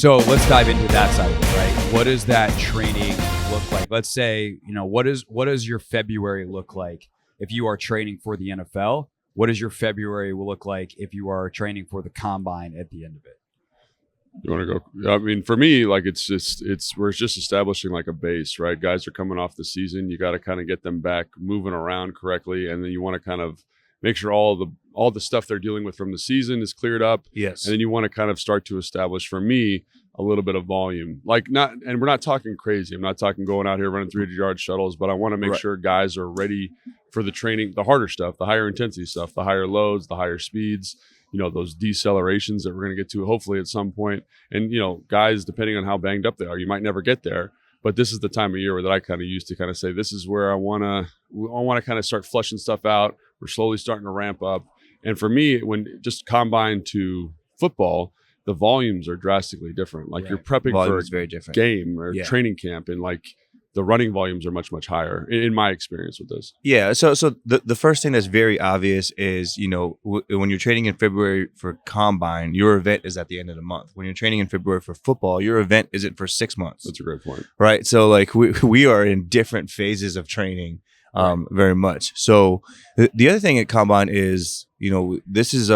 So let's dive into that side of it, right? What does that training look like? Let's say, what does your February look like if you are training for the NFL? What does your February will look like if you are training for the combine at the end of it? You want to go? I mean, for me, like we're just establishing like a base, right? Guys are coming off the season. You got to kind of get them back moving around correctly, and then you want to kind of make sure all the stuff they're dealing with from the season is cleared up. Yes. And then you want to kind of start to establish, for me, a little bit of volume. And we're not talking crazy. I'm not talking going out here running 300-yard shuttles, but I want to make sure guys are ready for the training, the harder stuff, the higher intensity stuff, the higher loads, the higher speeds, those decelerations that we're going to get to hopefully at some point. And, guys, depending on how banged up they are, you might never get there. But this is the time of year that I kind of used to kind of say, this is where I want to kind of start flushing stuff out. We're slowly starting to ramp up. And for me, when just combine to football, the volumes are drastically different. Like you're prepping for a very different game or training camp, and like the running volumes are much, much higher in my experience with this. Yeah. So the first thing that's very obvious is, when you're training in February for combine, your event is at the end of the month. When you're training in February for football, your event isn't for 6 months. That's a great point. Right. So like we are in different phases of training very much. So the other thing at combine is, this is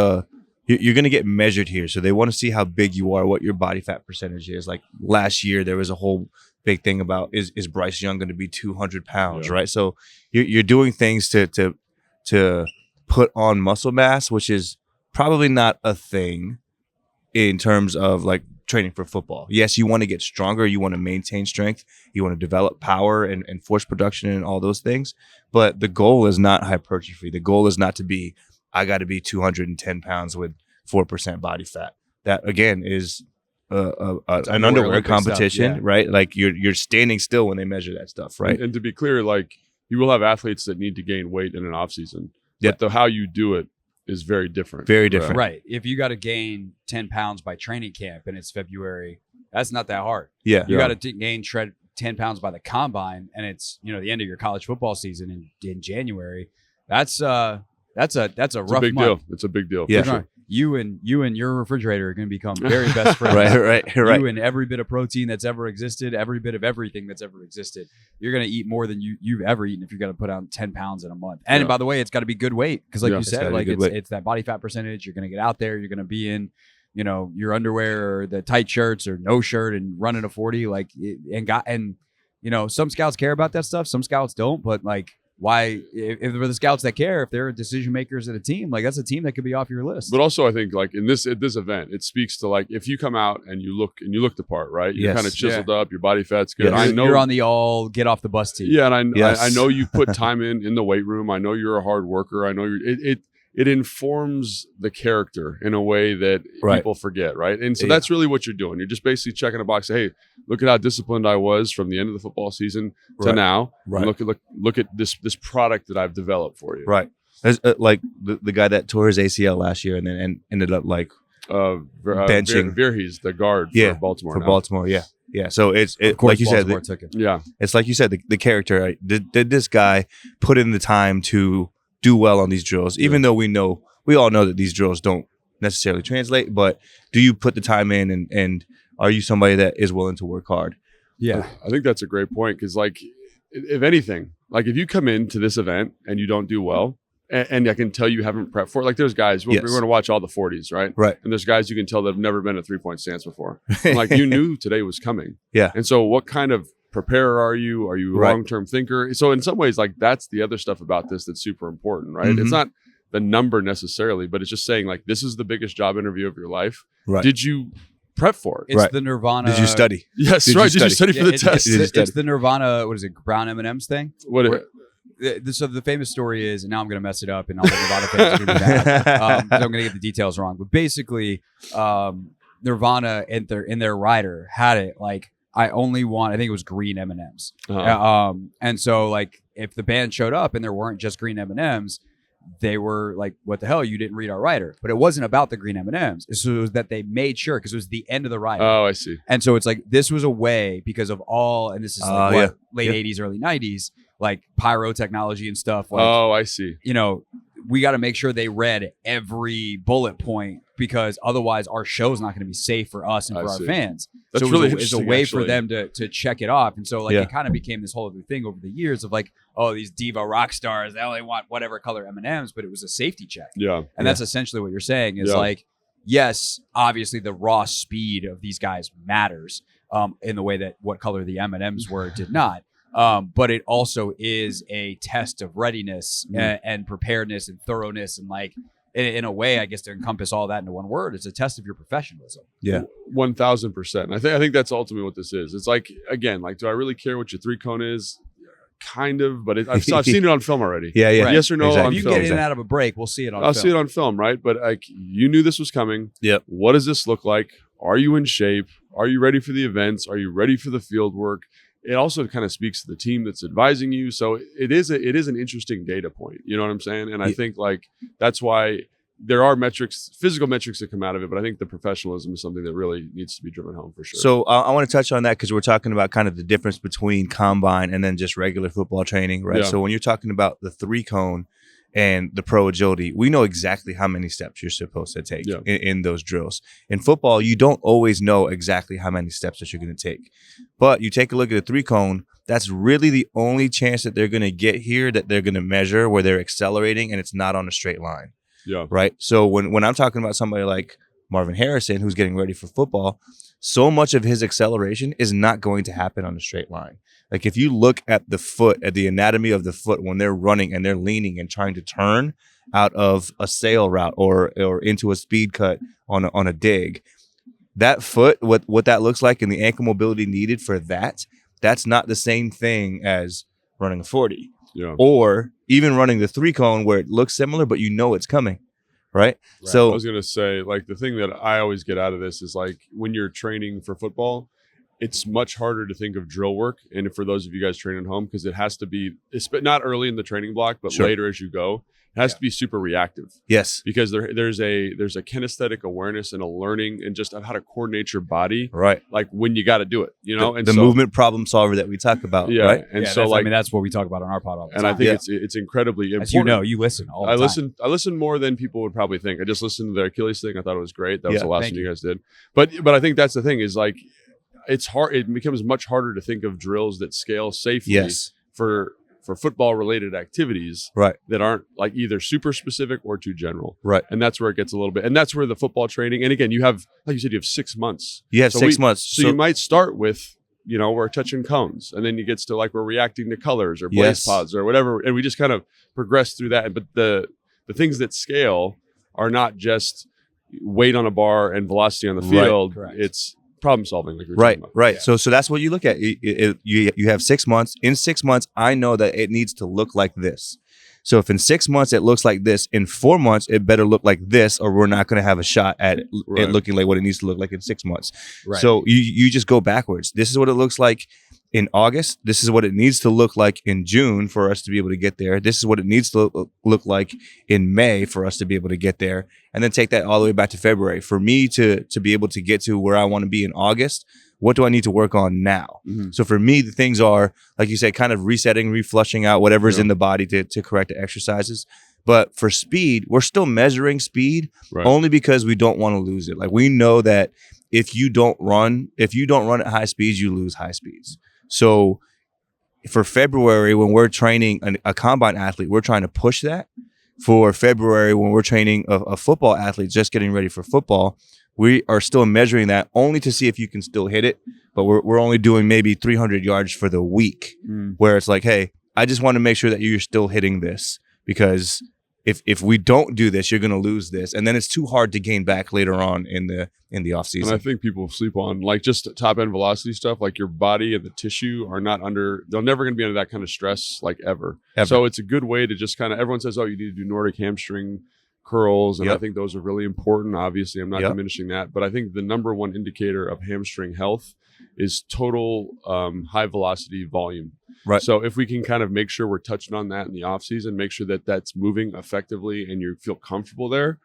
you're going to get measured here. So they want to see how big you are, what your body fat percentage is. Like last year, there was a whole big thing about is Bryce Young going to be 200 pounds, right? So you're doing things to put on muscle mass, which is probably not a thing in terms of like training for football. Yes, you want to get stronger, you want to maintain strength, you want to develop power and force production and all those things. But the goal is not hypertrophy. The goal is not to be, I got to be 210 pounds with 4% body fat. That again is an underwear competition, stuff, right? Like you're standing still when they measure that stuff, right? And to be clear, like you will have athletes that need to gain weight in an off season, but how you do it is very different. Very different. Right. If you got to gain 10 pounds by training camp and it's February, that's not that hard. Yeah. You got to gain 10 pounds by the combine and it's, the end of your college football season in January. That's a rough big month. deal. It's a big deal. Yeah. For sure. You and your refrigerator are going to become very best friends. right. You and every bit of protein that's ever existed, every bit of everything that's ever existed. You're going to eat more than you've ever eaten if you're going to put on 10 pounds in a month. And by the way, it's got to be good weight because, like you said, like it's that body fat percentage. You're going to get out there. You're going to be in, your underwear or the tight shirts or no shirt and running a 40. Like some scouts care about that stuff. Some scouts don't. But like, why, if for the scouts that care, if they're decision makers at a team, like that's a team that could be off your list. But also, I think like at this event, it speaks to like if you come out and you look the part, right? You're kind of chiseled up, your body fat's good. Yes. I know you're on the all get off the bus team. Yeah, and I know you put time in the weight room. I know you're a hard worker. I know it informs the character in a way that people forget, right? And so that's really what you're doing. You're just basically checking a box. Hey, look at how disciplined I was from the end of the football season to now. Right. Look at this product that I've developed for you. Right. Like the guy that tore his ACL last year and ended up like benching Verhees, the guard for Baltimore. Baltimore, yeah. Yeah, so it's like you said. It's like you said, the character. Right? Did this guy put in the time to do well on these drills, even though we all know that these drills don't necessarily translate, but do you put the time in and are you somebody that is willing to work hard? Yeah. I think that's a great point because like, if anything, like if you come into this event and you don't do well, and I can tell you haven't prepped for it, like there's guys, we're going to watch all the 40s, right? Right. And there's guys you can tell that have never been a 3-point stance before. And like you knew today was coming. Yeah. And so what kind of preparer are you? Are you a long-term thinker? So in some ways, like that's the other stuff about this that's super important, right? Mm-hmm. It's not the number necessarily, but it's just saying like, this is the biggest job interview of your life. Right. Did you prep for it? It's the Nirvana. Did you study? Yes, Did you study for the test? It's the Nirvana, what is it, Brown M&M's thing? So the famous story is, and now I'm going to mess it up and all the Nirvana fans are going to be mad. I'm going to get the details wrong. But basically, Nirvana in their rider had it like, I think it was green M&Ms. Uh-huh. And so like if the band showed up and there weren't just green M&Ms, they were like, what the hell? You didn't read our rider. But it wasn't about the green M&Ms. It was that they made sure because it was the end of the rider. Oh, I see. And so it's like this was a way because of all, and this is like late 80s, early 90s, like pyrotechnology and stuff. Like, I see. We got to make sure they read every bullet point because otherwise our show's not going to be safe for us and for our fans. That's so really it's a way for them to check it off. And so it kind of became this whole other thing over the years of these diva rock stars, they only want whatever color M&Ms, but it was a safety check. Yeah. And that's essentially what you're saying is yes, obviously the raw speed of these guys matters in the way that what color the M&Ms were did not. But it also is a test of readiness and preparedness and thoroughness and in a way, I guess, to encompass all that into one word, it's a test of your professionalism. Yeah, 1,000%. I think that's ultimately what this is. It's again, do I really care what your 3-cone is? Kind of, but I've seen it on film already. Yeah. Right. Yes or no on if you film. Get in and out of a break, we'll see it on film. I'll see it on film, right? But you knew this was coming. Yep. What does this look like? Are you in shape? Are you ready for the events? Are you ready for the field work? It also kind of speaks to the team that's advising you. So it is an interesting data point. You know what I'm saying? And I think that's why there are physical metrics that come out of it, but I think the professionalism is something that really needs to be driven home for sure. So I want to touch on that because we're talking about kind of the difference between combine and then just regular football training, right? Yeah. So when you're talking about the 3-cone and the pro agility, we know exactly how many steps you're supposed to take in those drills. In football, you don't always know exactly how many steps that you're going to take. But you take a look at a 3-cone, that's really the only chance that they're going to get here that they're going to measure where they're accelerating and it's not on a straight line. Yeah. Right. So when I'm talking about somebody like Marvin Harrison, who's getting ready for football, so much of his acceleration is not going to happen on a straight line. Like if you look at the foot, at the anatomy of the foot when they're running and they're leaning and trying to turn out of a sail route or into a speed cut on a dig, that foot, what that looks like and the ankle mobility needed for that's not the same thing as running a 40. Yeah. Or even running the 3-cone where it looks similar, but you know it's coming, right? So I was going to say, the thing that I always get out of this is when you're training for football, it's much harder to think of drill work. And for those of you guys training at home, because it has to be, not early in the training block, but later as you go, it has to be super reactive. Yes. Because there's a kinesthetic awareness and a learning and just how to coordinate your body. Right. When you got to do it, and the movement problem solver that we talk about. Yeah. Right. And that's what we talk about on our pod all the time. And I think it's incredibly important. As you know, you listen all the time. I listen more than people would probably think. I just listened to the Achilles thing. I thought it was great. That was the last one you guys did. But I think that's the thing is it's hard. It becomes much harder to think of drills that scale safely for football related activities that aren't either super specific or too general. Right. And that's where it gets a little bit, and that's where the football training, and again, you have, like you said, you have 6 months. You have 6 months. So you might start with, we're touching cones, and then you get to we're reacting to colors or blaze pods or whatever. And we just kind of progress through that. But the things that scale are not just weight on a bar and velocity on the field. Right. It's problem solving, like you're right. talking about. Right. So that's what you look at. You have 6 months. In 6 months, I know that it needs to look like this. So if in 6 months it looks like this, in 4 months it better look like this, or we're not going to have a shot at it looking like what it needs to look like in 6 months. Right. So you just go backwards. This is what it looks like in August. This is what it needs to look like in June for us to be able to get there. This is what it needs to look like in May for us to be able to get there. And then take that all the way back to February. For me to be able to get to where I want to be in August, what do I need to work on now? Mm-hmm. So for me, the things are, like you said, kind of resetting, reflushing out whatever's in the body to correct the exercises. But for speed, we're still measuring speed only because we don't want to lose it. We know that if you don't run at high speeds, you lose high speeds. So for February, when we're training a combine athlete, we're trying to push that. For February, when we're training a football athlete just getting ready for football, we are still measuring that only to see if you can still hit it. But we're only doing maybe 300 yards for the week, where it's hey, I just want to make sure that you're still hitting this, because if we don't do this, you're going to lose this, and then it's too hard to gain back later on in the off season. And I think people sleep on just top end velocity stuff. Your body and the tissue are not they're never going to be under that kind of stress ever. So it's a good way to just everyone says, oh, you need to do Nordic hamstring curls, and I think those are really important. Obviously, I'm not diminishing that, but I think the number one indicator of hamstring health is total high velocity volume. Right. So if we can kind of make sure we're touching on that in the off season, make sure that that's moving effectively and you feel comfortable there,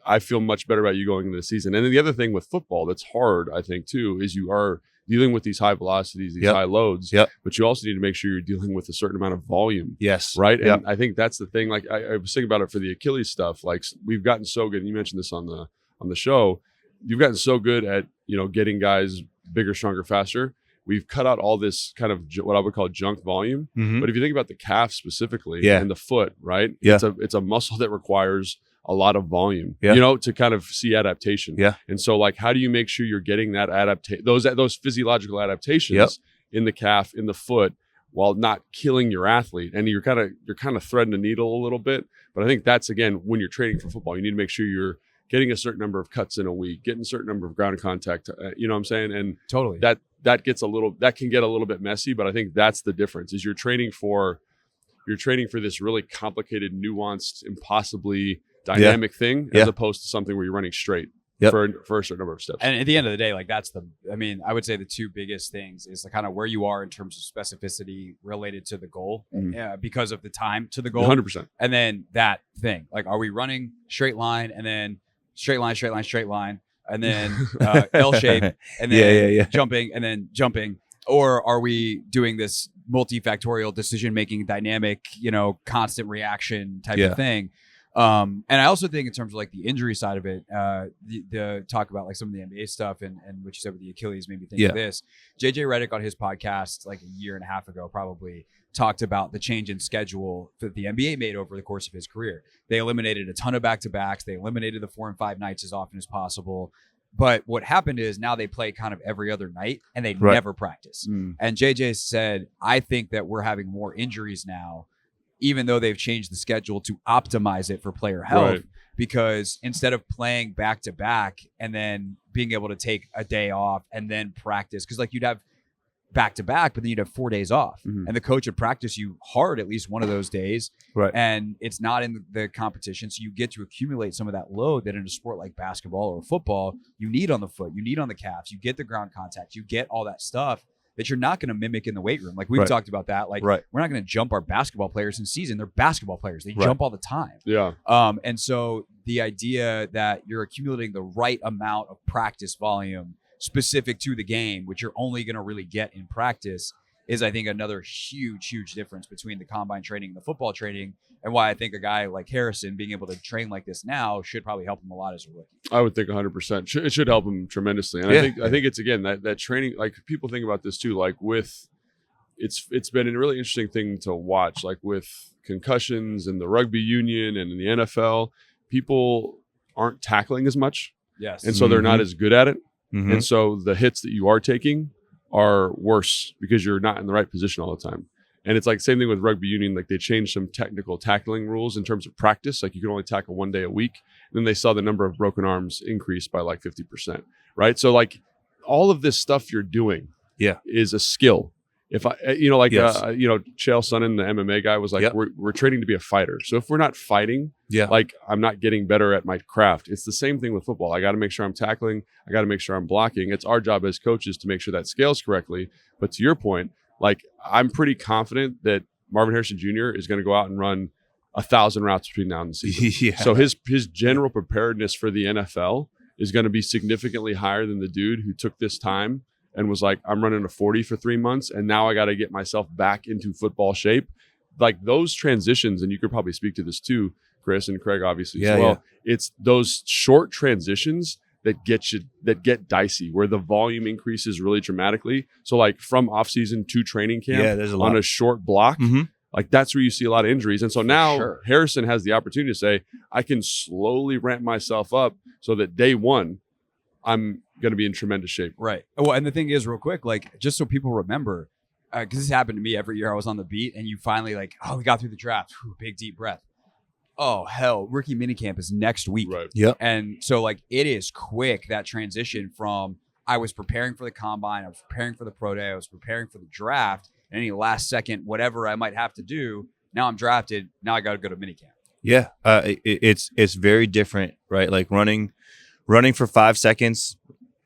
I feel much better about you going into the season. And then the other thing with football that's hard, I think too, is you are dealing with these high velocities, these high loads, but you also need to make sure you're dealing with a certain amount of volume. Yes. Right. And I think that's the thing. Like I was thinking about it for the Achilles stuff. Like we've gotten so good. And you mentioned this on the show. You've gotten so good at, getting guys bigger, stronger, faster. We've cut out all this kind of what I would call junk volume. But if you think about the calf specifically and the foot, right? It's a muscle that requires a lot of volume, to kind of see adaptation. And so like, how do you make sure you're getting that those physiological adaptations in the calf, in the foot, while not killing your athlete? And you're kind of threading the needle a little bit. But I think that's, again, when you're training for football, you need to make sure you're getting a certain number of cuts in a week, getting a certain number of ground contact, you know what I'm saying? And totally that can get a little bit messy, but I think that's the difference is you're training for this really complicated, nuanced, impossibly dynamic thing, as opposed to something where you're running straight for a certain number of steps. And at the end of the day, like I would say the two biggest things is kind of where you are in terms of specificity related to the goal, because of the time to the goal. 100%. And then that thing, like, are we running straight line and then straight line, and then L shape, and then jumping, and then jumping? Or are we doing this multifactorial decision-making, dynamic, constant reaction type of thing? And I also think in terms of like the injury side of it, the talk about like some of the NBA stuff and what you said with the Achilles made me think of this. JJ Redick on his podcast like a year and a half ago probably talked about the change in schedule that the NBA made over the course of his career. They eliminated a ton of back-to-backs. They eliminated the 4 and 5 nights as often as possible. But what happened is now they play kind of every other night and they never practice. And JJ said, I think that we're having more injuries now, even though they've changed the schedule to optimize it for player health, because instead of playing back to back and then being able to take a day off and then practice, because like you'd have back to back, but then you'd have 4 days off, and the coach would practice you hard at least one of those days. And it's not in the competition. So you get to accumulate some of that load that in a sport like basketball or football, you need on the foot, you need on the calves, you get the ground contact, you get all that stuff that you're not going to mimic in the weight room. Like we've talked about that. Like we're not going to jump our basketball players in season. They're basketball players. They jump all the time. And so the idea that you're accumulating the right amount of practice volume specific to the game, which you're only going to really get in practice, is I think another huge difference between the combine training and the football training, and why I think a guy like Harrison being able to train like this now should probably help him a lot as a rookie. I would think 100%. It should help him tremendously. And I think it's, again, that training, like people think about this too, like it's been a really interesting thing to watch, like with concussions and the rugby union and in the NFL, people aren't tackling as much. And so they're not as good at it. And so the hits that you are taking are worse because you're not in the right position all the time. And it's like same thing with rugby union. Like they changed some technical tackling rules in terms of practice. Like you can only tackle 1 day a week. And then they saw the number of broken arms increase by like 50%. Right. So like all of this stuff you're doing is a skill. If I, Chael Sonnen, the MMA guy, was like, we're training to be a fighter. So if we're not fighting, like I'm not getting better at my craft. It's the same thing with football. I got to make sure I'm tackling. I got to make sure I'm blocking. It's our job as coaches to make sure that scales correctly. But to your point, like I'm pretty confident that Marvin Harrison Jr. is going to go out and run 1,000 routes between now and the season. So his general preparedness for the NFL is going to be significantly higher than the dude who took this time and was like, I'm running a 40 for 3 months, and now I got to get myself back into football shape. Like those transitions, and you could probably speak to this too, Chris and Craig, obviously as well. It's those short transitions that get dicey, where the volume increases really dramatically. So like from off season to training camp on a short block, like that's where you see a lot of injuries. And so now Harrison has the opportunity to say, I can slowly ramp myself up so that day one, I'm going to be in tremendous shape. Right. Well, and the thing is, real quick, like just so people remember, because this happened to me every year I was on the beat, and you finally like, we got through the draft. Whew, big deep breath. Oh hell, rookie minicamp is next week. And so like it is quick, that transition from I was preparing for the combine, I was preparing for the pro day, I was preparing for the draft, and any last second whatever I might have to do, now I'm drafted, now I got to go to minicamp. It's very different, right? Like running for 5 seconds,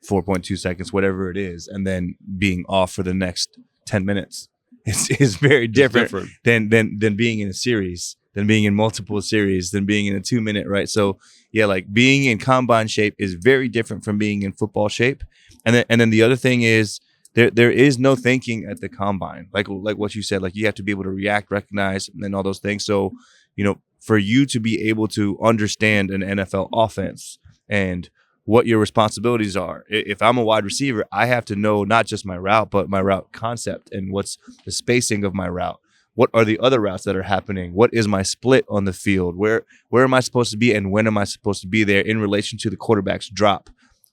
4.2 seconds, whatever it is, and then being off for the next 10 minutes. It's very different than being in a series, than being in multiple series, than being in a 2 minute, right? So like being in combine shape is very different from being in football shape. And then the other thing is there is no thinking at the combine. Like what you said, like you have to be able to react, recognize, and all those things. So, for you to be able to understand an NFL offense and what your responsibilities are. If I'm a wide receiver, I have to know not just my route, but my route concept and what's the spacing of my route. What are the other routes that are happening? What is my split on the field? Where am I supposed to be and when am I supposed to be there in relation to the quarterback's drop?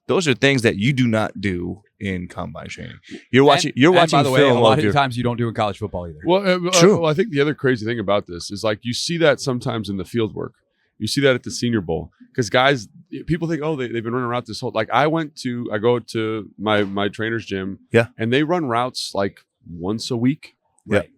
Those are things that you do not do in combine training. You're watching by the way, film a lot of times you don't do in college football either. Well, True. I think the other crazy thing about this is like you see that sometimes in the field work. You see that at the Senior Bowl because guys, people think, oh, they've been running routes this whole. Like I go to my trainer's gym, and they run routes like once a week,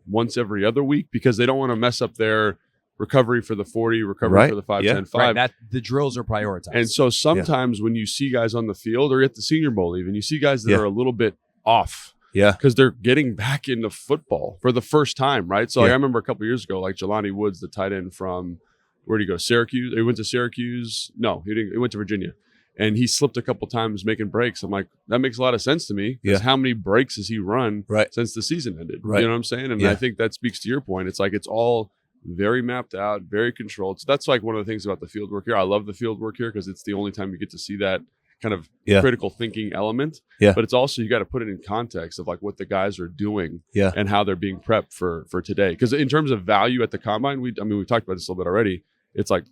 once every other week because they don't want to mess up their recovery for the 40, recovery for the 5, 10, 5. That the drills are prioritized. And so sometimes when you see guys on the field or at the Senior Bowl, even you see guys that are a little bit off. Yeah. Because they're getting back into football for the first time, right? So like, I remember a couple of years ago, like Jelani Woods, the tight end from where'd he go? Syracuse. He went to Syracuse. No, he didn't. He went to Virginia. And he slipped a couple times making breaks. I'm like, that makes a lot of sense to me. Because how many breaks has he run since the season ended? Right. You know what I'm saying? And I think that speaks to your point. It's like it's all very mapped out, very controlled. So that's like one of the things about the field work here. I love the field work here because it's the only time you get to see that kind of critical thinking element. Yeah. But it's also, you got to put it in context of like what the guys are doing and how they're being prepped for today. Because in terms of value at the combine, we talked about this a little bit already. It's like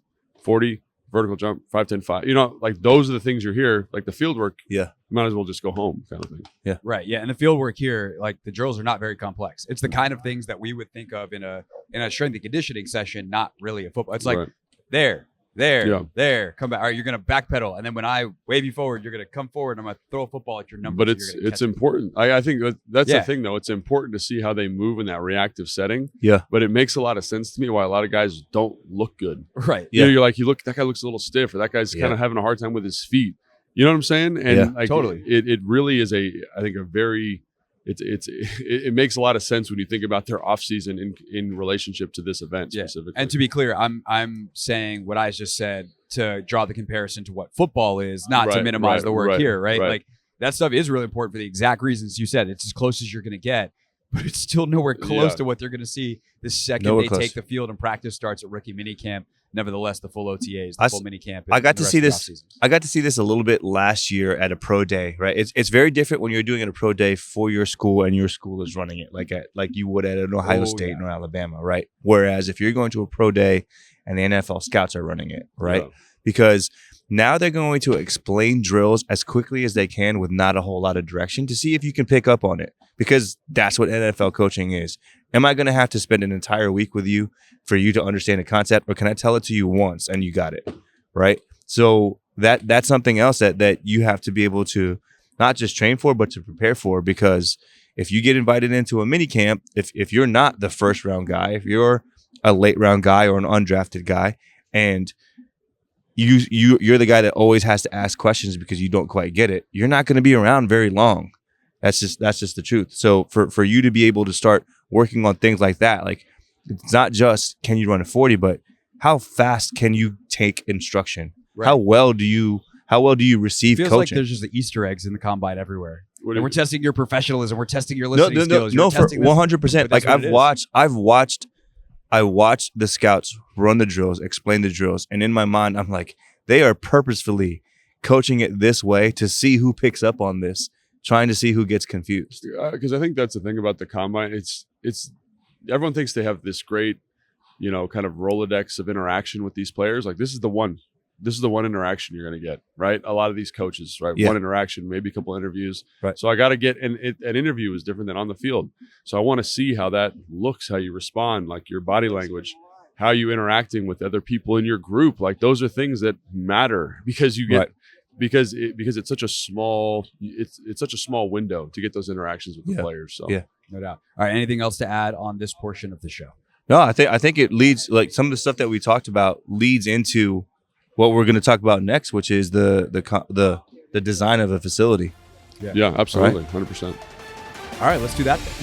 40, vertical jump, 5, 10, 5. Like those are the things you're here. Like the field work, you might as well just go home kind of thing. Yeah. Right. Yeah. And the field work here, like the drills are not very complex. It's the kind of things that we would think of in a strength and conditioning session, not really a football. It's like there, come back. All right, you're going to backpedal. And then when I wave you forward, you're going to come forward and I'm going to throw a football at your number. But it's important. I think that's the thing, though. It's important to see how they move in that reactive setting. Yeah. But it makes a lot of sense to me why a lot of guys don't look good. Right. You're like, that guy looks a little stiff, or that guy's kind of having a hard time with his feet. You know what I'm saying? And like, totally. It really is I think a very it makes a lot of sense when you think about their off season in relationship to this event specifically. And to be clear, I'm saying what I just said to draw the comparison to what football is, not to minimize the work here, right? Like that stuff is really important for the exact reasons you said. It's as close as you're going to get, but it's still nowhere close to what they're going to see the second they take the field and practice starts at rookie minicamp. Nevertheless, the full OTAs, the full minicamp. I got to see this. I got to see this a little bit last year at a pro day. Right, it's very different when you're doing it a pro day for your school and your school is running it like you would at an Ohio State or Alabama, right? Whereas if you're going to a pro day and the NFL scouts are running it, right? Because now they're going to explain drills as quickly as they can with not a whole lot of direction to see if you can pick up on it. Because that's what NFL coaching is. Am I going to have to spend an entire week with you for you to understand the concept, or can I tell it to you once and you got it, right? So that's something else that you have to be able to not just train for, but to prepare for. Because if you get invited into a mini camp, if you're not the first round guy, if you're a late round guy or an undrafted guy, and you're the guy that always has to ask questions because you don't quite get it, you're not going to be around very long. That's just the truth. So for you to be able to start working on things like that, like it's not just can you run a 40, but how fast can you take instruction? Right. How well do you receive feels coaching? Like there's just the Easter eggs in the combine everywhere. And we're testing your professionalism. We're testing your listening skills. No, for 100%. Like I watched the scouts run the drills, explain the drills, and in my mind, I'm like, they are purposefully coaching it this way to see who picks up on this, trying to see who gets confused. Because I think that's the thing about the combine. It's everyone thinks they have this great, kind of Rolodex of interaction with these players. Like this is the one interaction you're going to get, right? A lot of these coaches, right? Yeah. One interaction, maybe a couple interviews. Right. So I got to get, an interview is different than on the field. So I want to see how that looks, how you respond, like your body language, how you interacting with other people in your group. Like those are things that matter because you get, because it's such a small, it's such a small window to get those interactions with the players. So no doubt. All right. Anything else to add on this portion of the show? No, I think it leads, like some of the stuff that we talked about leads into what we're going to talk about next, which is the design of a facility. Yeah, absolutely. Right? 100%. All right, let's do that then.